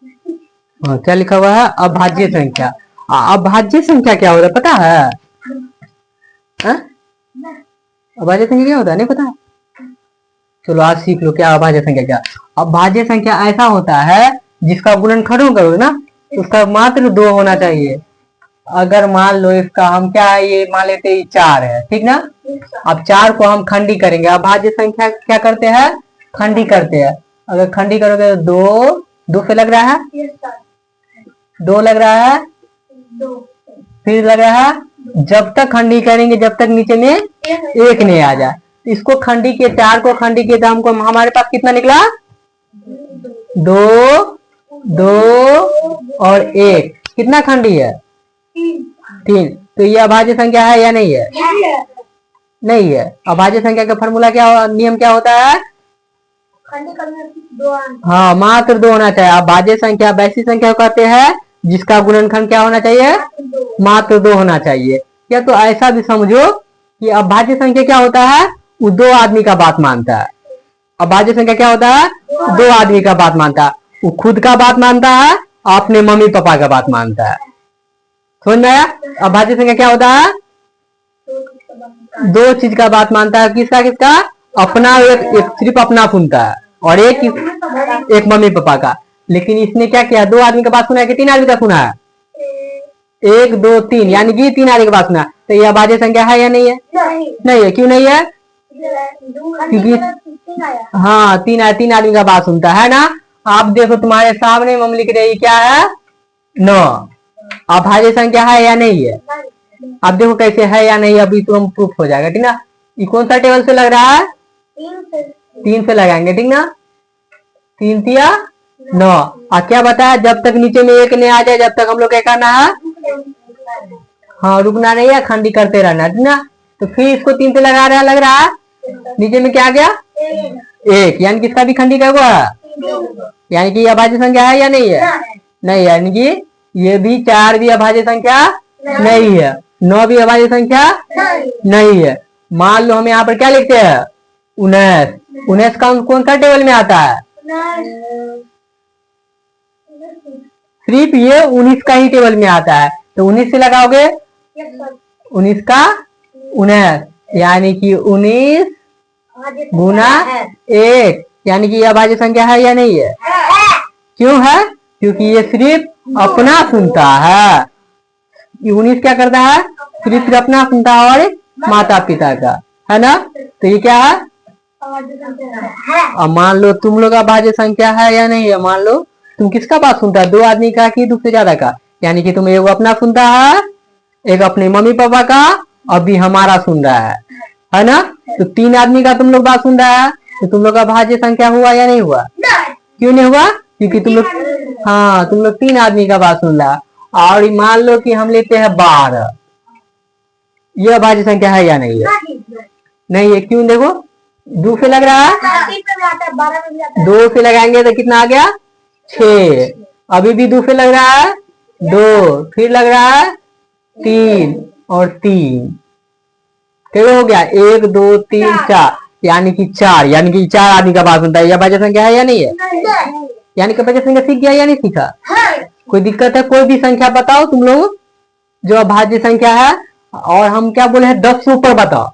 हाँ, क्या लिखा हुआ है? अभाज्य संख्या। अभाज्य संख्या क्या होता है पता है? हाँ? अभाज्य संख्या क्या होता है नहीं पता? चलो आज सीख लो क्या अभाज्य संख्या क्या। अभाज्य संख्या ऐसा होता है जिसका गुणनखंड करोगे ना उसका मात्र 2 होना चाहिए। अगर मान लो इसका हम क्या है, ये मान लेते हैं 4 है, ठीक ना। अब 4 को हम खंडी करेंगे। अभाज्य संख्या क्या करते हैं? खंडी करते हैं। अगर खंडी करोगे तो 2 से लग रहा है, 2 लग रहा है, फिर लग रहा है। जब तक खंडी करेंगे जब तक नीचे में 1 नहीं आ जाए। इसको खंडी के 4 को खंडी किए तो हमको हमारे पास कितना निकला? 2 2 और 1 कितना खंडी है? 3। तो ये अभाज्य संख्या है या नहीं है? नहीं है। अभाज्य संख्या का फॉर्मूला क्या, नियम क्या होता है? हाँ, मात्र 2 होना चाहिए। अभाज्य संख्या वैसी संख्या कहते हैं जिसका गुणनखंड क्या होना चाहिए? मात्र 2 होना चाहिए। या तो ऐसा भी समझो कि अभाज्य संख्या क्या होता है? वो 2 आदमी का बात मानता है। अभाज्य संख्या क्या होता है? 2 आदमी का बात मानता है। वो खुद का बात मानता है, अपने मम्मी पापा का बात मानता है। समझ में आया? अभाज्य संख्या क्या होता है? 2 चीज का बात मानता है। किसका किसका? अपना एक सिर्फ अपना सुनता है और एक मम्मी पापा का। लेकिन इसने क्या किया? 2 आदमी का बात सुना है कि 3 आदमी का सुना है? 1 2 3 यानी कि 3 आदमी का बात सुना। तो यह अभाज्य संख्या है या नहीं है? नहीं है। क्यों नहीं है? क्योंकि हाँ 3 आदमी का बात सुनता है ना। आप देखो तुम्हारे सामने मम्मी लिख रही क्या है? 9। अभाज्य संख्या है या नहीं है? आप देखो कैसे है या नहीं, अभी तो हम प्रूफ हो जाएगा, ठीक ना। ये कौन सा टेबल से लग रहा है? 3 से लगाएंगे, ठीक ना। 3 तिया 9। और क्या बताया? जब तक नीचे में 1 नहीं आ जाए जब तक हम लोग क्या करना है? हाँ, रुकना नहीं है, खंडी करते रहना, ठीक ना। तो फिर इसको 3 से लगा रहा है, लग रहा है नीचे में क्या आ गया? 1 यानी कि इसका भी खंडी का हुआ है। यानी कि अभाज्य संख्या है या नहीं है? नहीं, यानी कि ये भी 4 भी अभाज्य संख्या नहीं है, 9 भी अभाज्य संख्या नहीं है। मान लो हम यहाँ पर क्या लिखते हैं? 19। 19 कौन सा टेबल में आता है? सिर्फ ये 19 का ही टेबल में आता है। तो 19 से लगाओगे 19 का 19 यानी कि 19 गुना 1 यानी कि यह अभाज्य संख्या है या नहीं है? क्यों है? क्योंकि ये सिर्फ अपना सुनता है। 19 क्या करता है? सिर्फ अपना सुनता है और माता पिता का, है ना। तो ये क्या है? अब मान लो तुम लोग अभाज्य संख्या है या नहीं है। मान लो तुम किसका बात सुनता है? 2 आदमी का कि 2 से ज्यादा का? यानी कि तुम एक अपना सुनता है, एक अपने मम्मी पापा का, अभी हमारा सुन रहा है ना। तो 3 आदमी का तुम लोग बात सुन रहा है। तो तुम लोग का अभाज्य संख्या हुआ या नहीं हुआ? क्यों नहीं हुआ? क्योंकि तुम लोग हाँ तुम लोग 3 आदमी का बात सुन रहा है। और मान लो कि हम लेते हैं 12, यह अभाज्य संख्या है या नहीं है? नहीं है। क्यों? देखो 2 से लग रहा है, 2 से लगाएंगे तो कितना आ गया? 6। अभी भी 2 से लग रहा है 2, फिर लग रहा है 3 और 3, कितना हो गया? 1 2 3 4 यानी कि 4 यानी कि 4 आदमी का बात सुनता है। यह अभाज्य संख्या है या नहीं है? यानी कि अभाज्य संख्या सीख गया या नहीं सीखा? कोई दिक्कत है? कोई भी संख्या बताओ तुम लोग जो अभाज्य संख्या है। और हम क्या बोले हैं? 10 से ऊपर बताओ।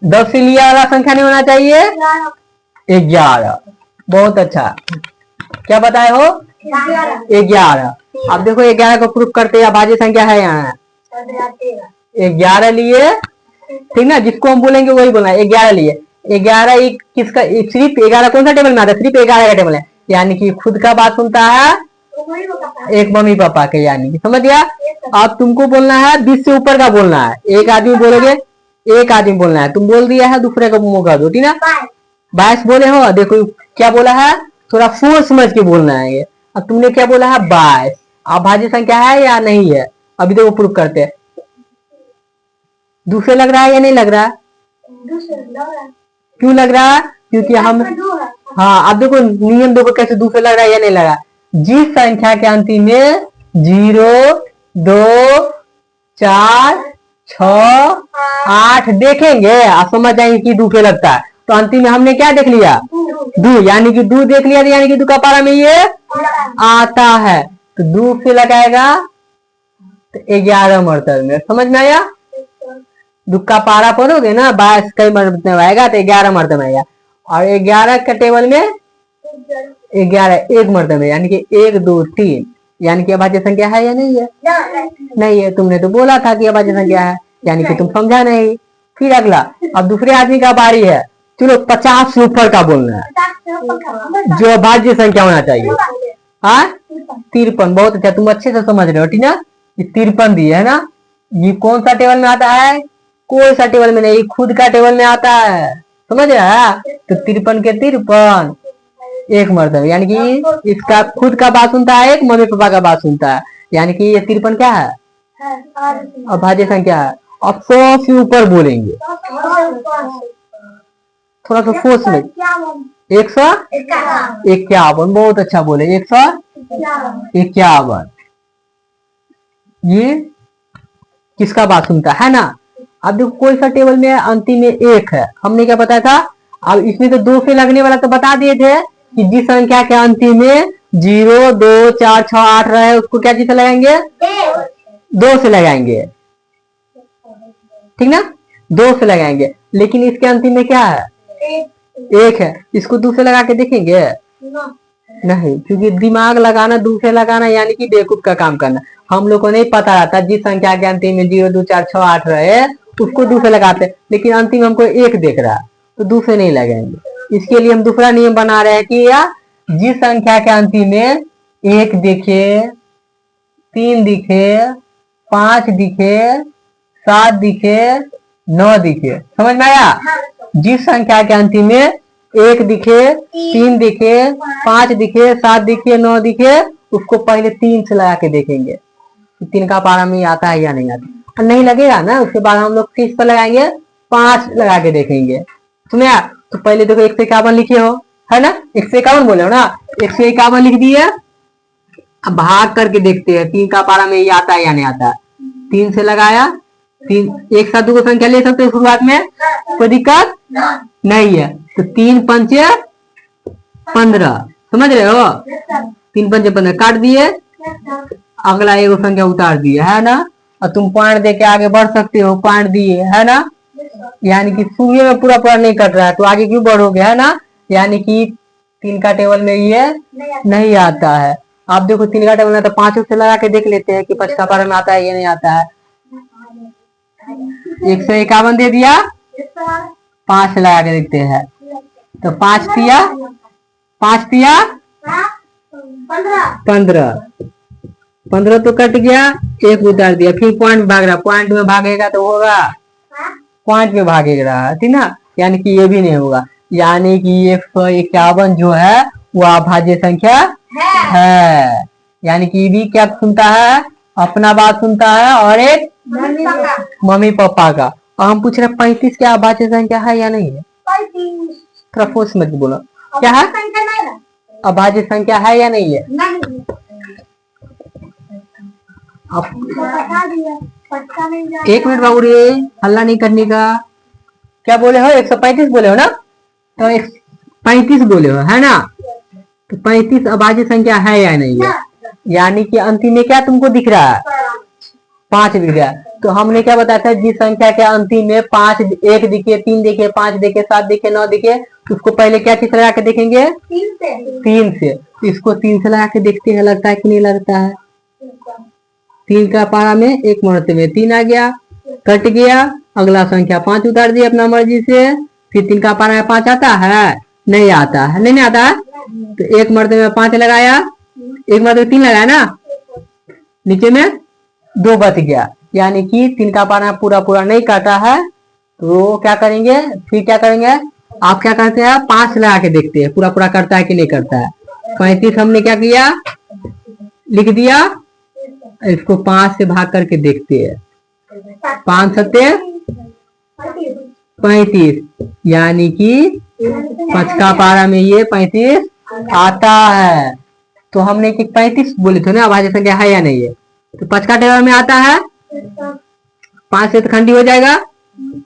10 से लिया वाला संख्या नहीं होना चाहिए। 11। बहुत अच्छा। क्या बताए हो? 11। अब देखो 11 को प्रूफ करते हैं अभाज्य संख्या है यहाँ 11 लिए, ठीक ना। जिसको हम बोलेंगे वही बोलना है। 11 लिए 11 किसका? सिर्फ 11 कौन सा टेबल में आता है? सिर्फ 11 का टेबल है। यानी कि खुद का बात सुनता है, एक मम्मी पापा के, यानी कि समझ गया। अब तुमको बोलना है 20 से ऊपर का बोलना है। एक आदमी बोलोगे, एक आदमी बोलना है। तुम बोल दिया है, दूसरे को मौका दो, ठीक ना। 22 बोले हो, देखो क्या बोला है, थोड़ा सोच समझ के बोलना है ये। अब तुमने क्या बोला है? 22 अभाज्य संख्या है या नहीं है? अभी देखो प्रूफ करते हैं। दूसरे लग रहा है या नहीं लग रहा? क्यों लग रहा? क्योंकि हम हाँ अब देखो नियम देखो कैसे दूसरे लग रहा है या नहीं लग रहा। जिस संख्या के अंतिम में 0 2 4 6 8 देखेंगे आप समझ जाएंगे कि दूसरे लगता है। तो अंतिम में हमने क्या देख लिया? 2 यानी कि 2 देख लिया, यानी कि 2 का पारा में ये आता है, तो 2 से लगाएगा तो 11 मरतबे में। समझ में आया? 2 का पारा पढ़ोगे ना 22 कई मरतबे में आएगा तो 11 मरतबे में आएगा। और 11 का टेबल में 11 एक मरतबे में, यानी कि 1 2 3, यानी कि अभाज्य संख्या है या नहीं है? नहीं है। तुमने तो बोला था कि अभाज्य संख्या है, यानी कि तुम समझा नहीं। फिर अगला, अब दूसरे आदमी का बारी है। चलो 50 से ऊपर का बोलना है जो अभाज्य संख्या होना चाहिए। हाँ 53, बहुत अच्छा, तुम अच्छे से समझ रहे हो। ठीक ना? ये 53 दिए है ना, ये कौन सा टेबल में आता है? कोई सा टेबल में नहीं, खुद का टेबल में आता है। समझ रहा है? तो 53 के 53 एक मरतबे, यानी कि इसका खुद का बात सुनता है, एक मम्मी पापा का बात सुनता है, यानी कि ये 53 क्या है? अभाज्य संख्या है। अब 100 से ऊपर बोलेंगे, थोड़ा सा सोच में। 151, बहुत अच्छा बोले। 151 ये किसका बात सुनता है ना? अब देखो कोई सा टेबल में अंतिम में 1 है, हमने क्या बताया था? अब इसमें तो 2 से लगने वाला तो बता दिए थे कि जिस संख्या के अंतिम में 0 2 4 6 8 रहे उसको क्या चीज से लगाएंगे? 2 से लगाएंगे। ठीक ना? 2 से लगाएंगे। लेकिन इसके अंतिम में क्या है? 1 है। इसको 2 से लगा के देखेंगे? नहीं, क्योंकि दिमाग लगाना, 2 से लगाना यानी कि बेवकूफ का काम करना। हम लोग को नहीं पता रहता जिस संख्या के अंतिम में 0 2 4 6 8 रहे उसको 2 से लगाते, लेकिन अंतिम हमको 1 देख रहा तो 2 से नहीं लगाएंगे। इसके लिए हम दूसरा नियम बना रहे हैं कि या जिस संख्या के अंतिम में 1 दिखे, 3 दिखे, 5 दिखे, 7 दिखे, 9 दिखे। समझ में आया? जिस संख्या के अंतिम में 1 दिखे, 3 दिखे, 5 दिखे, 7 दिखे, 9 दिखे, उसको पहले 3 से लगा के देखेंगे 3 का पारा में आता है या नहीं आता। और नहीं लगेगा ना, उसके बाद हम लोग किस पर लगाएंगे? 5 लगा के देखेंगे। सुनिए, तो पहले देखो 151 लिखे हो, है ना? 151 बोले हो ना, 151 लिख दिए। अब भाग करके देखते हैं 3 का पारा में ये आता है या नहीं आता है। 3 से लगाया, 3 एक साथ 2 को संख्या ले सकते हो शुरुआत में, कोई दिक्कत नहीं है। तो 3 पंचे 15, समझ रहे हो? 3 पंचे 15 काट दिए, अगला एक संख्या उतार दिए, है ना? और तुम पॉइंट दे के आगे बढ़ सकते हो, पॉइंट दिए, है ना? यानी कि शुरू में पूरा पूरा नहीं कट रहा है तो आगे क्यों बढ़ोगे, है ना? यानी कि 3 का टेबल में ये नहीं आता है। आप देखो 3 का टेबल में तो 5 से लगा के देख लेते हैं कि 5 का पारा में आता है या नहीं आता है। 151 दे दिया, 5 से लगा के देखते हैं तो 5 दिया 15 तो कट गया, 1 उतार दिया, फिर पॉइंट भाग रहा, पॉइंट में भागेगा तो होगा, पॉइंट में भागेगा, ठीक ना? यानी कि ये भी नहीं होगा। यानी कि 151 जो है वो अभाज्य संख्या है। यानी कि ये भी क्या सुनता है? अपना बात सुनता है और एक मम्मी पापा का। और हम पूछ रहे 35 क्या अभाज्य संख्या है या नहीं है? थोड़ा फोर्स मत बोलो, क्या है? अभाज्य संख्या है या नहीं है? एक मिनट बाबू रे, हल्ला नहीं करने का। क्या बोले हो? 135 बोले हो ना? तो 35 बोले हो, है ना? तो 35 अभाज्य संख्या है या नहीं है? यानी कि अंतिम में क्या तुमको दिख रहा है? 5 दिख रहा है। तो हमने क्या बताया था? जिस संख्या के अंतिम में 5 1 दिखे, 3 दिखे, 5 दिखे, 7 दिखे, 9 दिखे, उसको पहले क्या चीज लगा के देखेंगे? 3 से। इसको 3 से लगा के देखते हैं, लगता है कि नहीं लगता है? 3 का पारा में 1 मरतबे में 3 आ गया, कट गया, अगला संख्या 5 उतार दिया अपना मर्जी से। फिर 3 का पारा में 5 आता है? नहीं आता है, नहीं आता है। तो 1 मरतबे में 5 लगाया, 1 मरतबे 3 लगाया ना, नीचे में 2 बच गया। यानी कि 3 का पारा पूरा पूरा नहीं काटा है तो क्या करेंगे? फिर क्या करेंगे? आप क्या करते हैं? 5 लगा के देखते हैं पूरा पूरा करता है कि नहीं करता है। 35 हमने क्या किया? लिख दिया, इसको 5 से भाग करके देखते हैं। 5 सत्ते 35, यानी कि 5 का पारा में ये 35 आता है। तो हमने कि 35 बोले थे ना अभाज्य संख्या है या नहीं है? तो 5 का टेबल में आता है, 5 से तो खंडी हो जाएगा,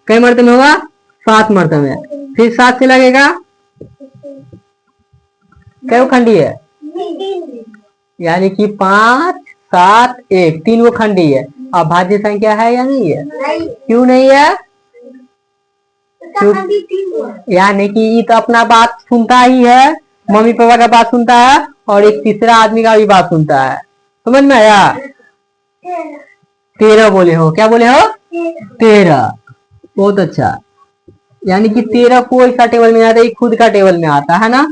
कई मरतबे में होगा? 7 मरतबे में। फिर 7 से लगेगा, कई खंडी है? यानी कि 5 7 1 तीन वो खंडी है। अब भाज्य संख्या है या नहीं है? क्यों नहीं है? यानी कि ये तो अपना बात सुनता ही है, मम्मी पापा का बात सुनता है और एक तीसरा आदमी का भी बात सुनता है। समझ में आया? 13 बोले हो। क्या बोले हो? 13। बहुत अच्छा। यानी कि 13 कोई सा टेबल में आता है, खुद का टेबल में आता है ना।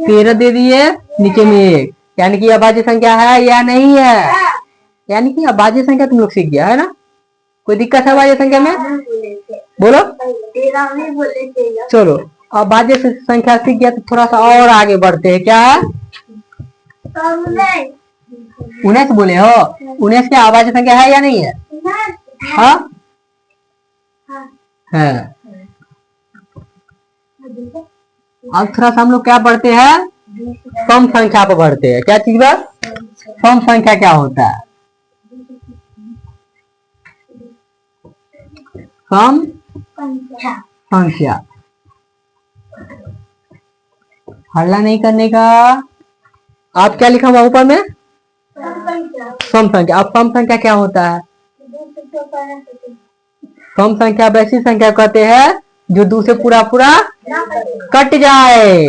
13 दे दिए, नीचे में 1, यानी कि अभाज्य संख्या है या नहीं है? यानी कि अभाज्य संख्या तुम लोग सीख गया है ना। कोई दिक्कत है अभाज्य संख्या में? बोलो। चलो अब अभाज्य संख्या सीख गया तो थोड़ा सा और आगे बढ़ते हैं। क्या है? 19 बोले हो। 19 क्या अभाज्य संख्या है या नहीं है? हाँ है। अब थोड़ा सा हम लोग क्या बढ़ते हैं? सम संख्या पर बढ़ते हैं। क्या चीज पर? सम संख्या क्या होता है? सम संख्या। हल्ला नहीं करने का। आप क्या लिखा हुआ ऊपर में? सम संख्या। अब सम संख्या क्या होता है? सम संख्या वैसी संख्या कहते हैं जो 2 से पूरा पूरा कट जाए।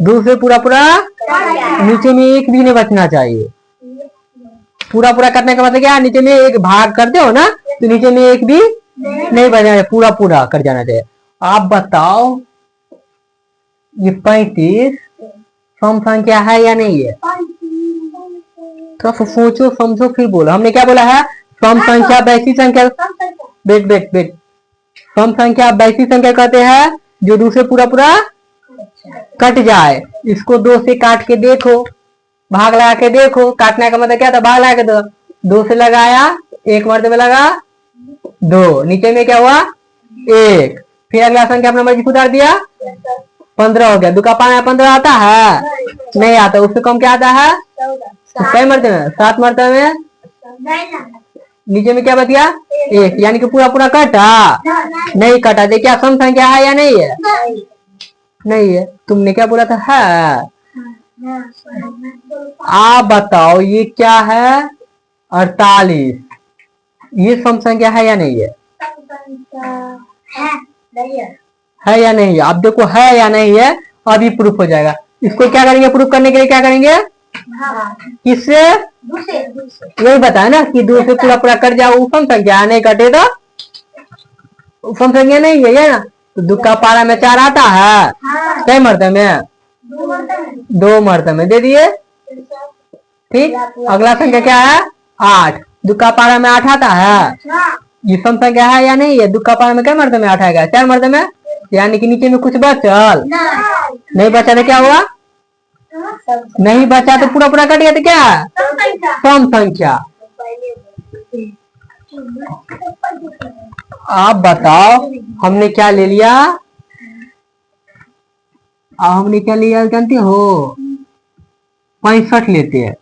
2 से पूरा पूरा नीचे में एक भी नहीं बचना चाहिए। पूरा पूरा कटने का मतलब क्या? नीचे में एक भाग करते हो ना, तो नीचे में एक भी नहीं बचना चाहिए, पूरा पूरा कट जाना चाहिए। आप बताओ ये 35 सम संख्या है या नहीं है? थोड़ा सा सोचो समझो फिर बोलो। हमने क्या बोला है? सम संख्या वैसी संख्या। बेट सम संख्या वैसी संख्या कहते हैं जो 2 से पूरा पूरा कट जाए। इसको 2 से काट के देखो, भाग लगा के देखो। काटने का मतलब क्या था? भाग लगा के दो। 2 से लगाया, 1 मर्तबे लगा 2, नीचे में क्या हुआ? 1। फिर अगला संख्या अपना मर्जी सुधार दिया, 15 हो गया। 2 का 15 आता है? नहीं आता। उससे कम क्या आता है? कई मर्तबे में? 7 मर्तबे में। नीचे में क्या बतिया? 1, यानी कि पूरा पूरा कटा नहीं कटा। देखिए क्या सम संख्या है या नहीं है? नहीं है। तुमने क्या बोला था? है। आप बताओ ये क्या है? 48। ये सम संख्या है या नहीं है? है या नहीं है? आप देखो है या नहीं है, अभी प्रूफ हो जाएगा। इसको क्या करेंगे? प्रूफ करने के लिए क्या करेंगे? किससे? यही बताया ना कि 2 से पूरा पूरा कट जाओ। सम संख्या नहीं कटे तो सम संख्या नहीं है ना। तो 2 का पारा में 4 आता है? कई मर्तबे में? 2 मर्तबे दे दिए। ठीक। अगला संख्या क्या है? 8। 2 का पारा में 8 आता है? ये सम संख्या है या नहीं है? 2 का पारा में कई मर्तबे में 8 आएगा? 4 मर्तबे। यानी कि नीचे में कुछ बचल नहीं बचा तो क्या हुआ? नहीं बचा तो पूरा पूरा कट गया तो क्या? सम संख्या। आप बताओ हमने क्या ले लिया? हमने क्या लिया जानते हो? 65 लेते हैं।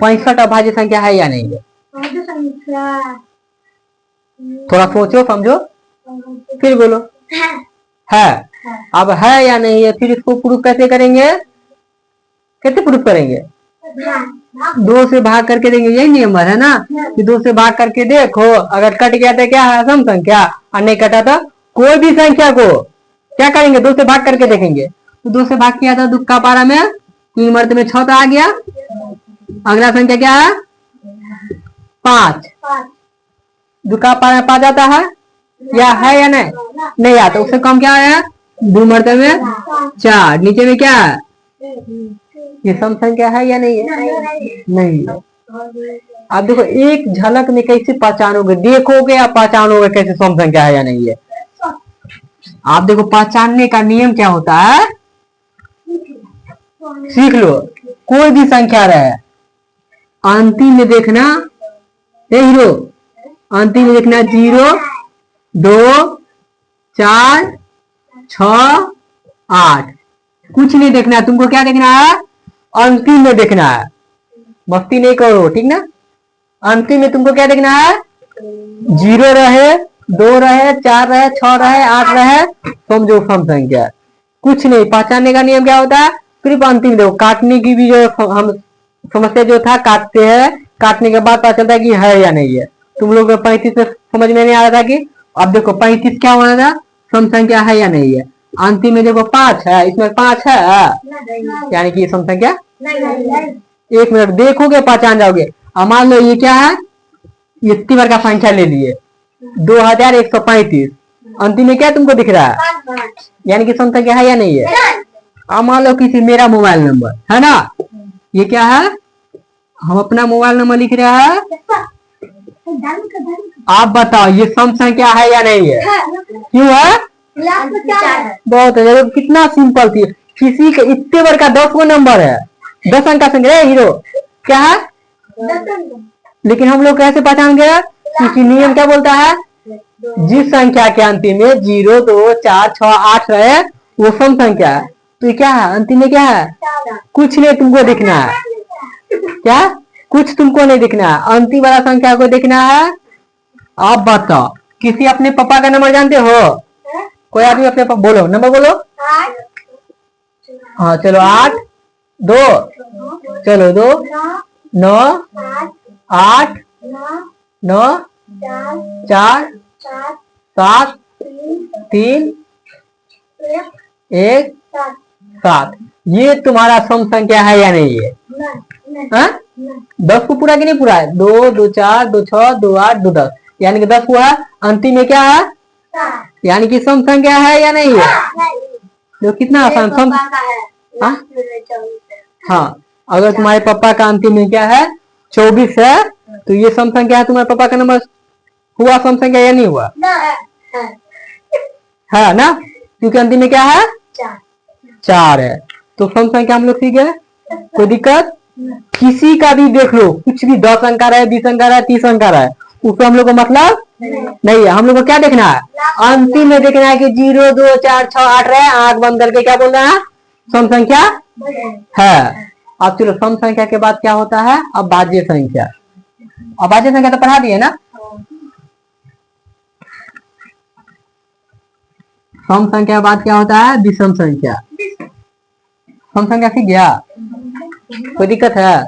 65 अभाज्य संख्या है या नहीं है? थोड़ा सोचो समझो फिर बोलो। है। अब है या नहीं है? फिर इसको प्रूफ कैसे करेंगे? कैसे प्रूफ करेंगे? 2 से भाग करके देंगे। यही नियम है ना कि 2 से भाग करके देखो, अगर कट गया तो क्या है? सम संख्या। और नहीं कटा तो कोई भी संख्या को क्या करेंगे? 2 से भाग करके देखेंगे। तो 2 से भाग किया था 2 का पारा में 3 मर्तबे में 6 तो आ गया। अगला संख्या क्या है? 5। 2 का पारा में 5 आता है या नहीं? नहीं आता। उससे कम क्या है? 2 मर्तबे में 4, नीचे में क्या है? ये सम संख्या है या नहीं है? नहीं। आप देखो एक झलक में कैसे पहचानोगे? देखोगे या पहचानोगे कैसे सम संख्या है या नहीं है? आप देखो पहचानने का नियम क्या होता है, सीख लो। कोई भी संख्या रहे अंतिम में देखना, हीरो अंतिम में देखना 0 2 4 6 8। कुछ नहीं देखना है तुमको। क्या देखना है? अंतिम में देखना है। मस्ती नहीं करो, ठीक ना। अंतिम में तुमको क्या देखना है? 0 रहे, 2 रहे, 4 रहे, 6 रहे, 8 रहे, समझो सम संख्या। कुछ नहीं। पहचानने का नियम क्या होता है? सिर्फ अंतिम देखो। काटने की भी जो हम समस्या जो था काटते हैं, काटने के बाद पता चलता है कि है या नहीं है। तुम लोग 35 में समझ में नहीं आ रहा था कि अब देखो 35 क्या होना था, सम संख्या है या नहीं है। अंतिम में देखो 5 है, इसमें 5 है यानी कि सम संख्या। एक मिनट देखोगे पहचान जाओगे। अब मान लो ये क्या है, ये तीवर का संख्या ले लिए 2135, अंतिम में क्या तुमको दिख रहा है, यानी कि सम संख्या है या नहीं है। अब मान लो किसी मेरा मोबाइल नंबर है ना, ये क्या है, हम अपना मोबाइल नंबर लिख रहे हैं। आप बताओ ये सम संख्या है या नहीं है, क्यों है, बहुत है। कितना सिंपल थी, किसी के इतने बार का 10 गो नंबर है, 10 अंक का संख्या है हीरो क्या है, लेकिन हम लोग कैसे पहचान गए, क्योंकि नियम क्या बोलता है, जिस संख्या के अंतिम में 0 2 4 6 8 रहे वो सम संख्या है। तो ये क्या है, अंतिम में क्या है, कुछ नहीं तुमको दिखना है, क्या कुछ तुमको नहीं दिखना है, अंतिम वाला संख्या को देखना है। आप बताओ किसी अपने पापा का नंबर जानते हो, कोई आदमी अपने पापा बोलो नंबर बोलो। हाँ चलो 8 2 चलो 2 9 8 9 4 7 3 1 7, ये तुम्हारा सम संख्या है या नहीं है, हाँ? 10 को पूरा कि नहीं पूरा है, 2 2 4 2 6 2 8 2 10, यानी कि 10 हुआ, अंतिम में क्या है, यानी कि सम संख्या है या नहीं है। जो कितना आसान सम, हाँ अगर तुम्हारे पापा का अंतिम में क्या है 24 है, तो ये सम संख्या है, तुम्हारे पापा का नंबर हुआ सम संख्या या नहीं हुआ, है ना, क्योंकि अंतिम में क्या है 4 है। तो सम संख्या हम लोग सीख गए, कोई दिक्कत, किसी का भी देख लो, कुछ भी 10 अंक का रहा है, 20 अंक का रहा है, 30 अंक का रहा है, उसको हम लोग को मतलब नहीं है। हम लोग को क्या देखना है, अंतिम में देखना है कि 0 2 4 6 8 रहे, आंख बंद करके क्या बोलना है, सम संख्या है। अब चलो सम संख्या के बाद क्या होता है, अब भाज्य संख्या। अब भाज्य संख्या तो पढ़ा दिए ना, सम संख्या के बाद क्या होता है, विषम संख्या। सम संख्या सीख गया, कोई दिक्कत है,